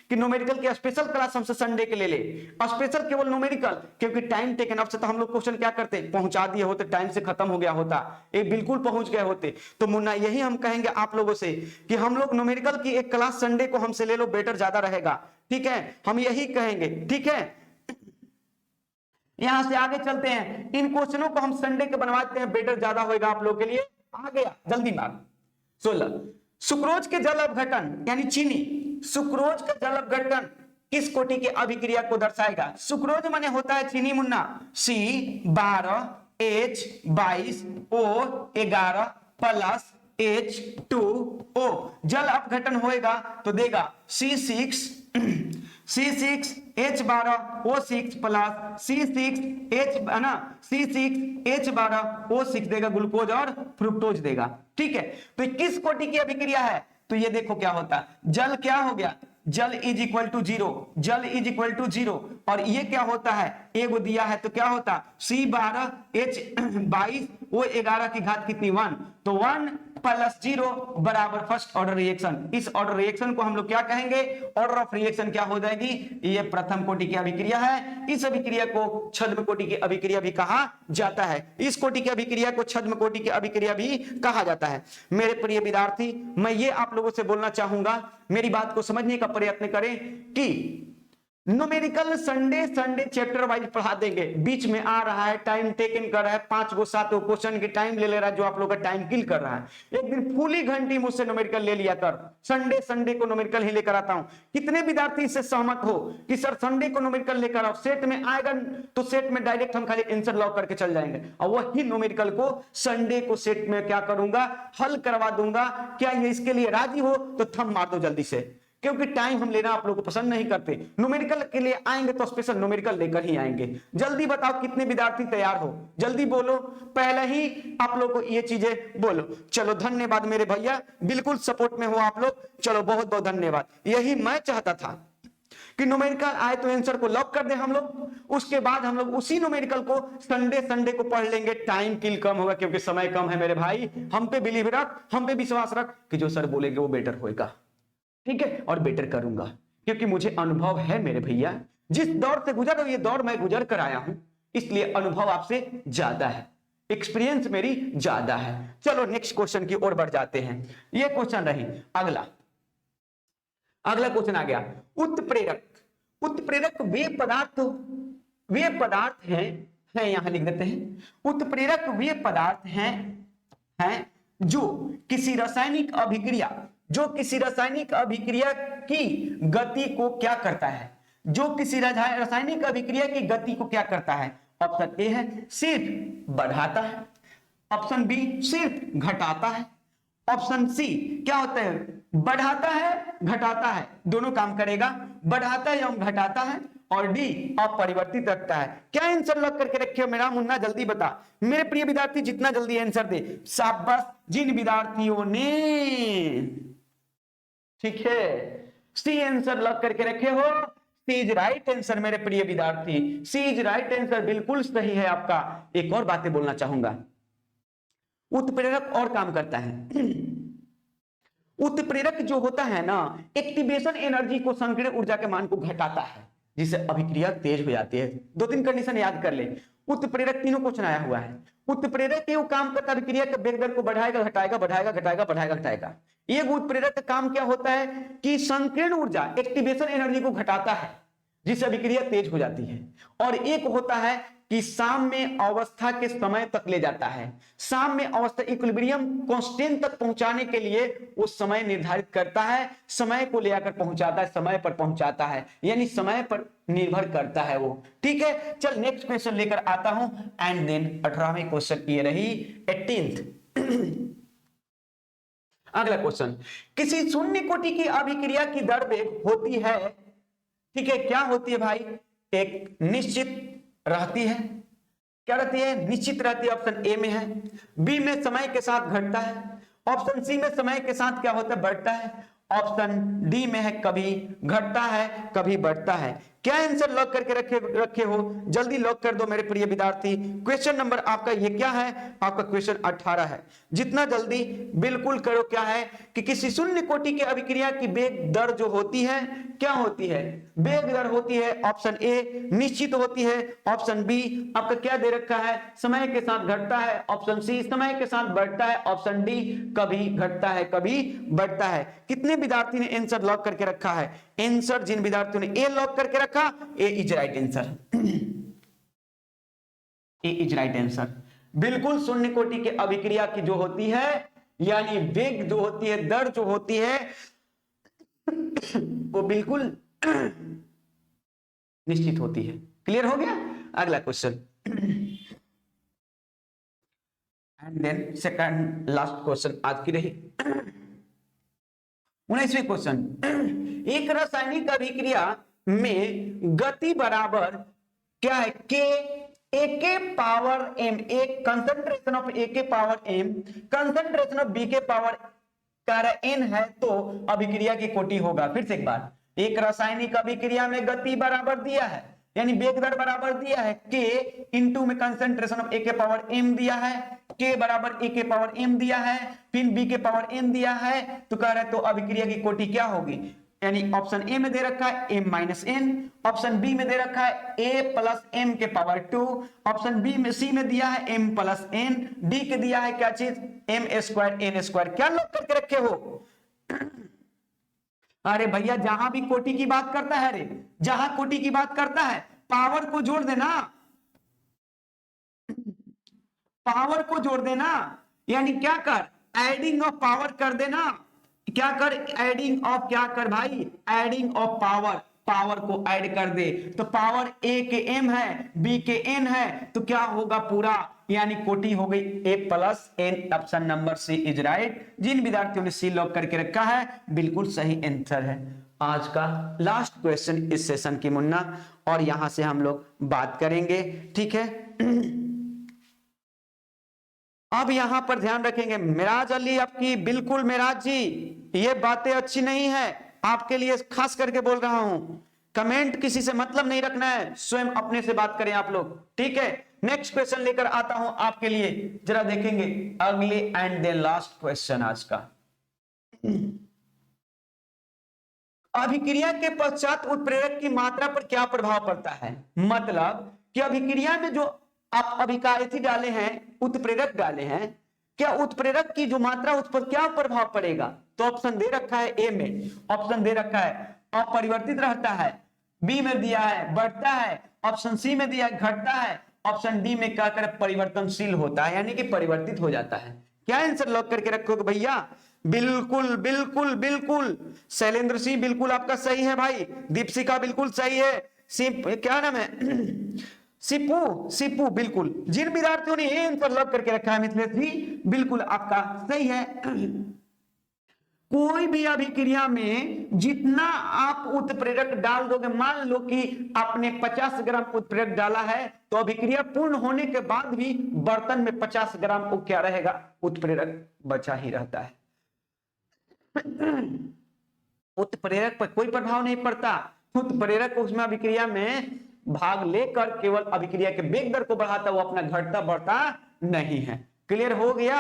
कि न्यूमेरिकल की स्पेशल क्लास हमसे संडे के ले ले, स्पेशल केवल न्यूमेरिकल, क्योंकि टाइम टेकन अप से तो हम लोग क्वेश्चन क्या करते, पहुंचा दिए होते, टाइम से खत्म हो गया होता, ये बिल्कुल पहुंच गए होते। तो मुन्ना यही हम कहेंगे आप लोगों से कि हम लोग न्यूमेरिकल की एक क्लास संडे को हमसे ले लो, बेटर ज्यादा रहेगा। ठीक है, हम यही कहेंगे। ठीक है, यहां से आगे चलते हैं, इन क्वेश्चनों को हम संडे के बनवाते हैं, बेटर ज्यादा होगा आप लोगों के लिए। आ गया जल्दी मार 16, सुक्रोज के जल अपघटन यानी चीनी, सुक्रोज का जल अपघटन किस कोटि की अभिक्रिया को दर्शाएगा। सुक्रोज माने होता है चीनी मुन्ना, C12H22O11 प्लस H2O, जल अपघटन होएगा तो देगा C6H12O6 प्लस C6H12O6 देगा, ग्लूकोज और फ्रुक्टोज देगा। ठीक है, तो किस कोटि की अभिक्रिया है, तो ये देखो क्या होता है, जल क्या हो गया, जल इज इक्वल टू 0, जल इज इक्वल टू 0, और ये क्या होता है, एगो दिया है तो क्या होता, C12H22O11 की घात कितनी 1, तो 1 प्लस 0 बराबर फर्स्ट ऑर्डर रिएक्शन। इस ऑर्डर रिएक्शन को हम लोग क्या कहेंगे, ऑर्डर ऑफ रिएक्शन क्या हो जाएगी, ये प्रथम कोटि की अभिक्रिया है। इस अभिक्रिया को छद्म कोटि की अभिक्रिया भी कहा जाता है, इस कोटि की अभिक्रिया को छद्म कोटि की अभिक्रिया भी कहा जाता है। मेरे प्रिय विद्यार्थी, मैं ये आप लोगों से बोलना चाहूंगा, मेरी बात को समझने का प्रयत्न करें कि न्यूमेरिकल संडे चैप्टर वाइज पढ़ा देंगे। बीच में आ रहा है, टाइम टेकन कर रहा है, 5 गो 7 गो क्वेश्चन की टाइम ले रहा है, जो आप लोग का टाइम किल कर रहा है। एक दिन फुली घंटी मुझसे न्यूमेरिकल ले लिया कर, संडे को न्यूमेरिकल ही लेकर आता हूं। कितने विद्यार्थी इससे सहमत हो कि सर संडे को न्यूमेरिकल लेकर आओ, सेट में आएगा तो सेट में डायरेक्ट हम खाली आंसर लॉक करके चल जाएंगे, और वही न्यूमेरिकल को संडे को सेट में क्या करूंगा, हल करवा दूंगा। क्या ये इसके लिए राजी हो तो थंब मार दो जल्दी से, क्योंकि टाइम हम लेना आप लोगों को पसंद नहीं करते। न्यूमेरिकल के लिए आएंगे तो स्पेशल न्यूमेरिकल लेकर ही आएंगे। जल्दी बताओ कितने विद्यार्थी तैयार हो, जल्दी बोलो, पहले ही आप लोग को ये चीजें बोलो। चलो धन्यवाद मेरे भैया, बिल्कुल सपोर्ट में हो आप लोग, चलो बहुत बहुत धन्यवाद। यही मैं चाहता था कि न्यूमेरिकल आए तो आंसर को लॉक कर दे हम लोग, उसके बाद हम लोग उसी न्यूमेरिकल को संडे को पढ़ लेंगे। टाइम किल कम होगा क्योंकि समय कम है मेरे भाई, हम पे बिलीव रख, हम पे विश्वास रख कि जो सर बोलेंगे वो बेटर होगा। ठीक है, और बेटर करूंगा क्योंकि मुझे अनुभव है मेरे भैया, जिस दौर से गुजर रहा हूं ये दौर मैं गुजर कर आया हूं, इसलिए अनुभव आपसे ज्यादा है, एक्सपीरियंस मेरी ज्यादा है। चलो नेक्स्ट क्वेश्चन की ओर बढ़ जाते हैं। ये क्वेश्चन रही, अगला क्वेश्चन आ गया, उत्प्रेरक। उत्प्रेरक वे पदार्थ हैं यहां लिख देते हैं, उत्प्रेरक वे पदार्थ हैं जो किसी रासायनिक अभिक्रिया की गति को क्या करता है, जो किसी रासायनिक अभिक्रिया की गति को क्या करता है। ऑप्शन ए है सिर्फ बढ़ाता है, ऑप्शन बी सिर्फ घटाता है, ऑप्शन सी क्या होता है, बढ़ाता है घटाता है, दोनों काम करेगा, बढ़ाता है एवं घटाता है, और डी अपरिवर्तित रखता है। क्या आंसर लॉक करके रखे हो मेरा मुन्ना, जल्दी बता मेरे प्रिय विद्यार्थी, जितना जल्दी आंसर दे शाबाश। जिन विद्यार्थियों ने ठीक है सी आंसर लॉक करके रखे हो, सी इज राइट आंसर मेरे प्रिय विद्यार्थी, सी इज राइट आंसर, बिल्कुल सही है आपका। एक और बातें बोलना चाहूंगा, उत्प्रेरक और काम करता है। उत्प्रेरक जो होता है ना, एक्टिवेशन एनर्जी को, संकीर्ण ऊर्जा के मान को घटाता है, जिससे अभिक्रिया तेज हो जाती है। 2-3 कंडीशन याद कर ले, उत्प्रेरक तीनों क्वेश्चन आया हुआ है। उत्प्रेरक ये काम करता है, अभिक्रिया के वेग दर को बढ़ाएगा घटाएगा, बढ़ाएगा घटाएगा, बढ़ाएगा घटाएगा। एक उत्प्रेरक का काम क्या होता है कि संकीर्ण ऊर्जा, एक्टिवेशन एनर्जी को घटाता है, जिससे अभिक्रिया तेज हो जाती है। और एक होता है कि साम्य अवस्था के समय तक ले जाता है, साम्य अवस्था इक्विलिब्रियम कांस्टेंट तक पहुंचाने के लिए वो समय निर्धारित करता है, समय को लेकर पहुंचाता है, समय पर पहुंचाता है, यानी समय पर निर्भर करता है वो। ठीक है, चल नेक्स्ट क्वेश्चन लेकर आता हूं, एंड देन 18वीं क्वेश्चन ये रही 18th। अगला क्वेश्चन, किसी शून्य कोटि की अभिक्रिया की दर वेग होती है, ठीक है, क्या होती है भाई, एक निश्चित रहती है, क्या रहती है, निश्चित रहती है, ऑप्शन ए में है, बी में समय के साथ घटता है, ऑप्शन सी में समय के साथ क्या होता है, बढ़ता है, ऑप्शन डी में है कभी घटता है कभी बढ़ता है। क्या आंसर लॉक करके रखे हो, जल्दी लॉक कर दो मेरे प्रिय विद्यार्थी। क्वेश्चन नंबर आपका ये क्या है, आपका क्वेश्चन 18 है, जितना जल्दी बिल्कुल करो। क्या है कि किसी शून्य कोटि के अभिक्रिया की वेग दर जो होती है, क्या होती है, वेग दर होती है, ऑप्शन ए निश्चित होती है, ऑप्शन बी आपका क्या दे रखा है, समय के साथ घटता है, ऑप्शन सी समय के साथ बढ़ता है, ऑप्शन डी कभी घटता है कभी बढ़ता है। कितने विद्यार्थी ने आंसर लॉक करके रखा है, आंसर जिन विद्यार्थियों ने ए लॉक करके रखा, A is right answer, A is right answer. बिल्कुल शून्य कोटि के अभिक्रिया की जो होती है, यानी वेग जो होती है, दर जो होती है, वो बिल्कुल निश्चित होती है। क्लियर हो गया। अगला question, and then second last question आज की रही 19वीं क्वेश्चन, एक रासायनिक अभिक्रिया में गति बराबर क्या है, के ए के पावर एम, एक कंसंट्रेशन ऑफ ए के power M, concentration of B के पावर एन है, तो अभिक्रिया की कोटि होगा। फिर से एक बार, एक रासायनिक अभिक्रिया में गति बराबर दिया है, यानी वेग दर बराबर दिया है, के इंटू में कंसंट्रेशन ऑफ ए के पावर एम दिया है, के बराबर ए के पावर एम दिया है, फिर बी के पावर एन दिया है, तो कह रहे तो अभिक्रिया की कोटि क्या होगी, यानी ऑप्शन ए में दे रखा है m minus N, option B में दे रखा है a प्लस एम के पावर 2, ऑप्शन बी में सी में दिया है m प्लस एन, डी के दिया है क्या चीज, m स्क्वायर एन स्क्वायर। क्या लॉक करके रखे हो, अरे भैया जहां भी कोटि की बात करता है, अरे जहां कोटि की बात करता है पावर को जोड़ देना, पावर को जोड़ देना, यानी क्या कर, एडिंग ऑफ पावर कर देना, क्या कर, एडिंग ऑफ, क्या कर भाई, एडिंग ऑफ पावर, पावर को ऐड कर दे, तो पावर ए के एम है, बी के एन है, तो क्या होगा पूरा, यानी कोटि हो गई A plus N. Option number C is right. जिन विद्यार्थियों ने सी लॉक करके रखा है बिल्कुल सही आंसर है। आज का लास्ट क्वेश्चन इस सेशन की मुन्ना, और यहां से हम लोग बात करेंगे, ठीक है। अब यहां पर ध्यान रखेंगे मिराज अली आपकी, बिल्कुल मिराज जी ये बातें अच्छी नहीं है, आपके लिए खास करके बोल रहा हूं, कमेंट किसी से मतलब नहीं रखना है, स्वयं अपने से बात करें आप लोग, ठीक है। नेक्स्ट क्वेश्चन लेकर आता हूं आपके लिए, जरा देखेंगे अगले एंड देन लास्ट क्वेश्चन आज का। अभिक्रिया के पश्चात उत्प्रेरक की मात्रा पर क्या प्रभाव पड़ता है, मतलब कि अभिक्रिया में जो आप अभिकारक डाले हैं, उत्प्रेरक डाले हैं, क्या उत्प्रेरक की जो मात्रा उस पर क्या प्रभाव पड़ेगा, तो ऑप्शन दे रखा है ए में, ऑप्शन दे रखा है अपरिवर्तित रहता है, बी में दिया है बढ़ता है, ऑप्शन सी में दिया है घटता है, ऑप्शन डी में क्या कर परिवर्तनशील होता है, यानी कि परिवर्तित हो जाता है। क्या आंसर लॉक करके रखोगे भैया, बिल्कुल बिल्कुल बिल्कुल, शैलेंद्र सिंह बिल्कुल आपका सही है भाई, दीपशिका बिल्कुल सही है, क्या नाम है, सिपू, सिपू बिल्कुल। जिन विद्यार्थियों ने ये आंसर लॉक करके रखा है मिथिलेश जी, बिल्कुल आपका सही है। कोई भी अभिक्रिया में जितना आप उत्प्रेरक डाल दोगे, मान लो कि आपने 50 ग्राम उत्प्रेरक डाला है, तो अभिक्रिया पूर्ण होने के बाद भी बर्तन में 50 ग्राम वो क्या रहेगा, उत्प्रेरक बचा ही रहता है। उत्प्रेरक पर कोई प्रभाव नहीं पड़ता, उत्प्रेरक उसमें अभिक्रिया में भाग लेकर केवल अभिक्रिया के वेग दर को बढ़ाता, वो अपना घटता बढ़ता नहीं है। क्लियर हो गया,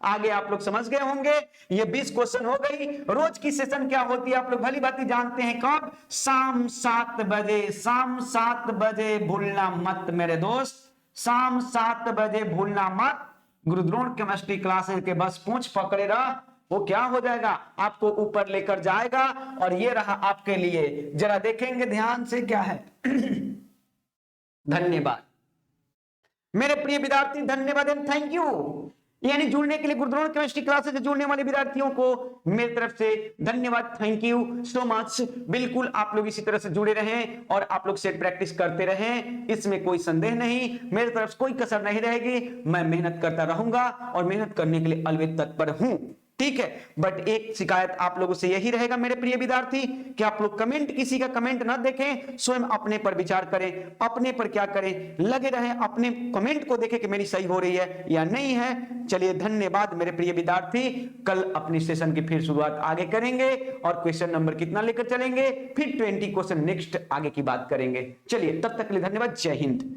आगे आप लोग समझ गए होंगे। ये 20 क्वेश्चन हो गई। रोज की सेशन क्या होती है आप लोग भली बात जानते हैं, कब, शाम 7 बजे, शाम 7 बजे भूलना मत मेरे दोस्त, शाम 7 बजे भूलना मत। गुरुद्रोण केमिस्ट्री क्लासेस के बस पूंछ पकड़े रहा, वो क्या हो जाएगा, आपको ऊपर लेकर जाएगा। और ये रहा आपके लिए, जरा देखेंगे ध्यान से क्या है। धन्यवाद मेरे प्रिय विद्यार्थी, धन्यवाद एंड थैंक यू। यानी जुड़ने के लिए गुरुद्रोण केमिस्ट्री क्लासेस से जुड़ने वाले विद्यार्थियों को मेरी तरफ से धन्यवाद, थैंक यू सो मच। बिल्कुल आप लोग इसी तरह से जुड़े रहें और आप लोग सेट प्रैक्टिस करते रहें, इसमें कोई संदेह नहीं, मेरी तरफ से कोई कसर नहीं रहेगी। मैं मेहनत करता रहूंगा और मेहनत करने के लिए अलविदा तत्पर हूं। ठीक है। बट एक शिकायत आप लोगों से यही रहेगा मेरे प्रिय विद्यार्थी कि आप लोग कमेंट, किसी का कमेंट ना देखें, स्वयं अपने पर विचार करें, अपने पर क्या करें, लगे रहें, अपने कमेंट को देखें कि मेरी सही हो रही है या नहीं है। चलिए धन्यवाद मेरे प्रिय विद्यार्थी, कल अपनी सेशन की फिर शुरुआत आगे करेंगे और क्वेश्चन नंबर कितना लेकर चलेंगे, फिर 20 क्वेश्चन नेक्स्ट आगे की बात करेंगे। चलिए तब तक के लिए धन्यवाद, जय हिंद।